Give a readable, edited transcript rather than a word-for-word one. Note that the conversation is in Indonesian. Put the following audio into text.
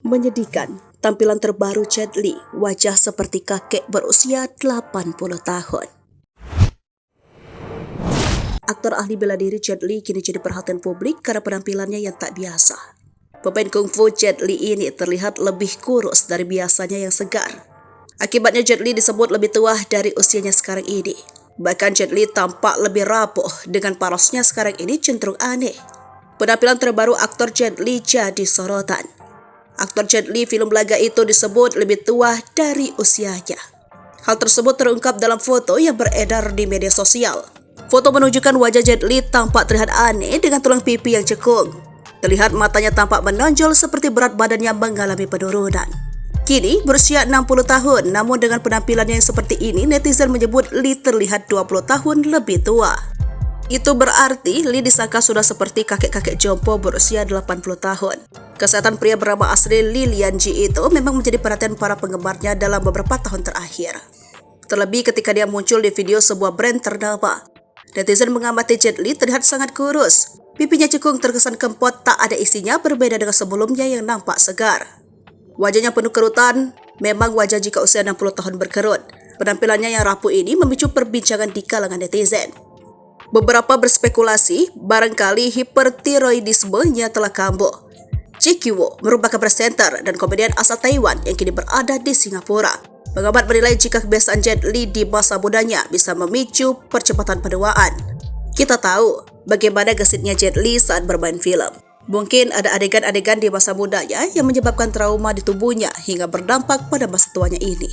Menyedihkan, tampilan terbaru Jet Li, wajah seperti kakek berusia 80 tahun. Aktor ahli bela diri Jet Li kini jadi perhatian publik karena penampilannya yang tak biasa. Pemain kungfu Jet Li ini terlihat lebih kurus dari biasanya yang segar. Akibatnya Jet Li disebut lebih tua dari usianya sekarang ini. Bahkan Jet Li tampak lebih rapuh dengan parasnya sekarang ini cenderung aneh. Penampilan terbaru aktor Jet Li jadi sorotan. Aktor Jet Li film laga itu disebut lebih tua dari usianya. Hal tersebut terungkap dalam foto yang beredar di media sosial. Foto menunjukkan wajah Jet Li tampak terlihat aneh dengan tulang pipi yang cekung. Terlihat matanya tampak menonjol seperti berat badannya mengalami penurunan. Kini berusia 60 tahun, namun dengan penampilannya yang seperti ini, netizen menyebut Li terlihat 20 tahun lebih tua. Itu berarti Li disangka sudah seperti kakek-kakek jompo berusia 80 tahun. Kesehatan pria bernama asli Li Lianji itu memang menjadi perhatian para penggemarnya dalam beberapa tahun terakhir. Terlebih ketika dia muncul di video sebuah brand ternama. Netizen mengamati Jet Li terlihat sangat kurus. Pipinya cekung terkesan kempot tak ada isinya berbeda dengan sebelumnya yang nampak segar. Wajahnya penuh kerutan, memang wajar jika usia 60 tahun berkerut. Penampilannya yang rapuh ini memicu perbincangan di kalangan netizen. Beberapa berspekulasi barangkali hipertiroidismenya telah kambuh. Ji Qiwo merupakan presenter dan komedian asal Taiwan yang kini berada di Singapura. Pengamat menilai jika kebiasaan Jet Li di masa mudanya bisa memicu percepatan penuaan. Kita tahu bagaimana gesitnya Jet Li saat bermain film. Mungkin ada adegan-adegan di masa mudanya yang menyebabkan trauma di tubuhnya hingga berdampak pada masa tuanya ini.